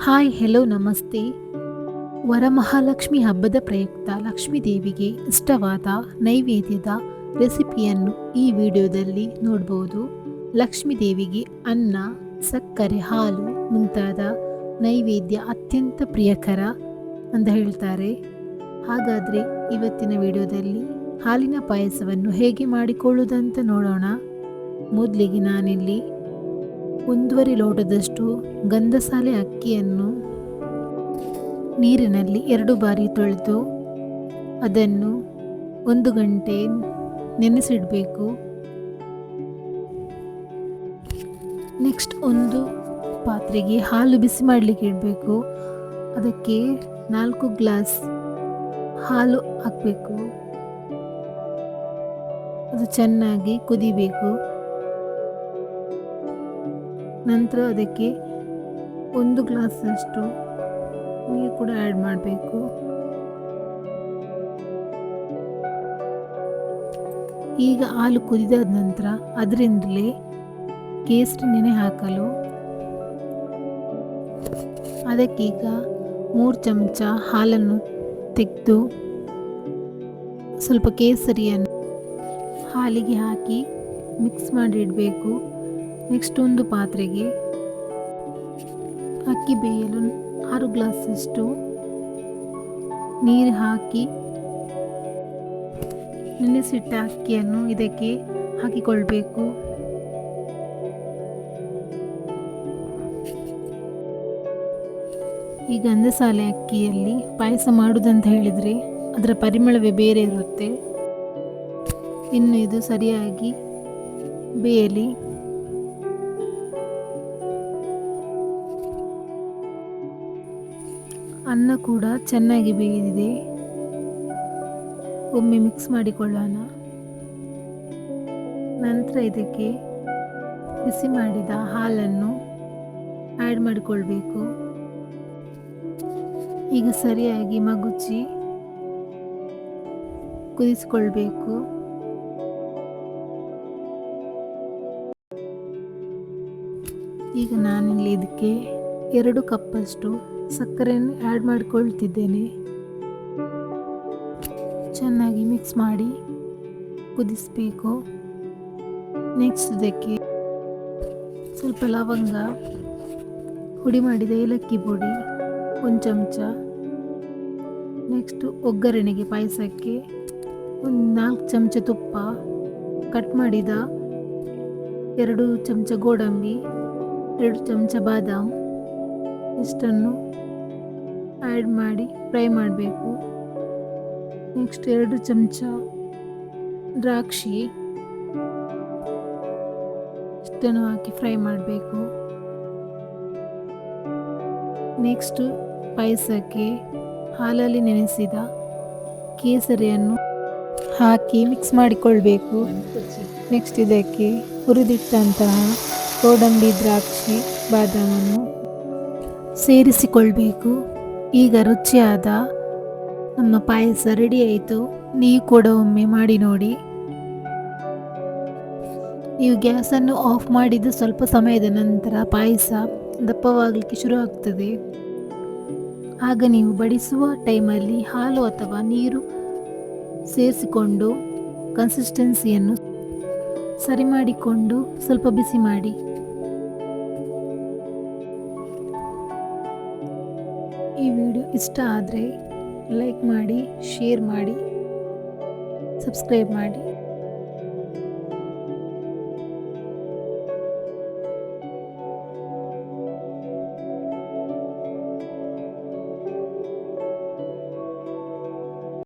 Hi hello ನಮಸ್ತೆ. ವರಮಹಾಲಕ್ಷ್ಮಿ ಹಬ್ಬದ ಪ್ರಯುಕ್ತ ಲಕ್ಷ್ಮೀ ದೇವಿಗೆ ಇಷ್ಟವಾದ ನೈವೇದ್ಯದ ರೆಸಿಪಿಯನ್ನು ಈ ವಿಡಿಯೋದಲ್ಲಿ ನೋಡ್ಬೋದು. ಲಕ್ಷ್ಮೀ ದೇವಿಗೆ ಅನ್ನ, ಸಕ್ಕರೆ, ಹಾಲು ಮುಂತಾದ ನೈವೇದ್ಯ ಅತ್ಯಂತ ಪ್ರಿಯಕರ ಅಂತ ಹೇಳ್ತಾರೆ. ಹಾಗಾದರೆ ಇವತ್ತಿನ ವಿಡಿಯೋದಲ್ಲಿ ಹಾಲಿನ ಪಾಯಸವನ್ನು ಹೇಗೆ ಮಾಡಿಕೊಳ್ಳುವುದಂತ ನೋಡೋಣ. ಮೊದಲಿಗೆ ನಾನಿಲ್ಲಿ 1.5 ಲೋಟದಷ್ಟು ಗಂಧಸಾಲೆ ಅಕ್ಕಿಯನ್ನು ನೀರಿನಲ್ಲಿ 2 ಬಾರಿ ತೊಳೆದು ಅದನ್ನು 1 ಗಂಟೆ ನೆನೆಸಿಡಬೇಕು. ನೆಕ್ಸ್ಟ್ ಒಂದು ಪಾತ್ರೆಗೆ ಹಾಲು ಬಿಸಿ ಮಾಡಲಿಕ್ಕೆ ಇಡಬೇಕು. ಅದಕ್ಕೆ 4 ಗ್ಲಾಸ್ ಹಾಲು ಹಾಕಬೇಕು. ಅದು ಚೆನ್ನಾಗಿ ಕುದಿಬೇಕು. ನಂತರ ಅದಕ್ಕೆ 1 ಗ್ಲಾಸಷ್ಟು ನೀರು ಕೂಡ ಆ್ಯಡ್ ಮಾಡಬೇಕು. ಈಗ ಹಾಲು ಕುದಿದಾದ ನಂತರ ಅದರಿಂದಲೇ ಕೇಸರಿ ನೆನೆ ಹಾಕಲು ಅದಕ್ಕೀಗ 3 ಚಮಚ ಹಾಲನ್ನು ತೆಗೆದು ಸ್ವಲ್ಪ ಕೇಸರಿಯನ್ನು ಹಾಲಿಗೆ ಹಾಕಿ ಮಿಕ್ಸ್ ಮಾಡಿ ಇಡಬೇಕು. ನೆಕ್ಸ್ಟ್ ಒಂದು ಪಾತ್ರೆಗೆ ಅಕ್ಕಿ ಬೇಯಲು 6 ಗ್ಲಾಸಷ್ಟು ನೀರು ಹಾಕಿ ನೆನೆಸಿಟ್ಟ ಅಕ್ಕಿಯನ್ನು ಇದಕ್ಕೆ ಹಾಕಿಕೊಳ್ಬೇಕು. ಈ ಗಂಧಸಾಲೆ ಅಕ್ಕಿಯಲ್ಲಿ ಪಾಯಸ ಮಾಡುವುದಂತ ಹೇಳಿದರೆ ಅದರ ಪರಿಮಳವೇ ಬೇರೆ ಇರುತ್ತೆ. ಇನ್ನು ಇದು ಸರಿಯಾಗಿ ಬೇಯಲಿ. ಅನ್ನ ಕೂಡ ಚೆನ್ನಾಗಿ ಬೇಯ್ದಿದೆ. ಒಮ್ಮೆ ಮಿಕ್ಸ್ ಮಾಡಿಕೊಳ್ಳೋಣ. ನಂತರ ಇದಕ್ಕೆ ಬಿಸಿ ಮಾಡಿದ ಹಾಲನ್ನು ಆ್ಯಡ್ ಮಾಡಿಕೊಳ್ಬೇಕು. ಈಗ ಸರಿಯಾಗಿ ಮಗುಚಿ ಕುದಿಸಿಕೊಳ್ಬೇಕು. ಈಗ ನಾನಿಲ್ಲಿ ಇದಕ್ಕೆ 2 ಕಪ್ಪಷ್ಟು ಸಕ್ಕರೆಯನ್ನು ಆ್ಯಡ್ ಮಾಡಿಕೊಳ್ತಿದ್ದೇನೆ. ಚೆನ್ನಾಗಿ ಮಿಕ್ಸ್ ಮಾಡಿ ಕುದಿಸಬೇಕು. ನೆಕ್ಸ್ಟ್ ಇದಕ್ಕೆ ಸ್ವಲ್ಪ ಲವಂಗ, ಹುಡಿ ಮಾಡಿದ ಏಲಕ್ಕಿ ಪುಡಿ 1 ಚಮಚ. ನೆಕ್ಸ್ಟ್ ಒಗ್ಗರಣೆಗೆ ಪಾಯಸಕ್ಕೆ 4 ಚಮಚ ತುಪ್ಪ, ಕಟ್ ಮಾಡಿದ 2 ಚಮಚ ಗೋಡಂಬಿ, 2 ಚಮಚ ಬಾದಾಮ್ ಇಷ್ಟನ್ನು ಆ್ಯಡ್ ಮಾಡಿ ಫ್ರೈ ಮಾಡಬೇಕು. ನೆಕ್ಸ್ಟ್ 2 ಚಮಚ ದ್ರಾಕ್ಷಿ ಇಷ್ಟನ್ನು ಹಾಕಿ ಫ್ರೈ ಮಾಡಬೇಕು. ನೆಕ್ಸ್ಟ್ ಪಾಯಸಕ್ಕೆ ಹಾಲಲ್ಲಿ ನೆನೆಸಿದ ಕೇಸರಿಯನ್ನು ಹಾಕಿ ಮಿಕ್ಸ್ ಮಾಡಿಕೊಳ್ಬೇಕು. ನೆಕ್ಸ್ಟ್ ಇದಕ್ಕೆ ಹುರಿದಿಟ್ಟಂತಹ ಗೋಡಂಬಿ, ದ್ರಾಕ್ಷಿ, ಬಾದಾಮನ್ನು ಸೇರಿಸಿಕೊಳ್ಬೇಕು. ಈಗ ರುಚಿಯಾದ ನಮ್ಮ ಪಾಯಸ ರೆಡಿ ಆಯಿತು. ನೀವು ಕೂಡ ಒಮ್ಮೆ ಮಾಡಿ ನೋಡಿ. ನೀವು ಗ್ಯಾಸನ್ನು ಆಫ್ ಮಾಡಿದ ಸ್ವಲ್ಪ ಸಮಯದ ನಂತರ ಪಾಯಸ ದಪ್ಪವಾಗಲಿಕ್ಕೆ ಶುರು ಆಗ್ತದೆ. ಆಗ ನೀವು ಬಡಿಸುವ ಟೈಮಲ್ಲಿ ಹಾಲು ಅಥವಾ ನೀರು ಸೇರಿಸಿಕೊಂಡು ಕನ್ಸಿಸ್ಟೆನ್ಸಿಯನ್ನು ಸರಿ ಮಾಡಿಕೊಂಡು ಸ್ವಲ್ಪ ಬಿಸಿ ಮಾಡಿ. ಈ ವಿಡಿಯೋ ಇಷ್ಟ ಆದರೆ ಲೈಕ್ ಮಾಡಿ, ಶೇರ್ ಮಾಡಿ, ಸಬ್ಸ್ಕ್ರೈಬ್ ಮಾಡಿ.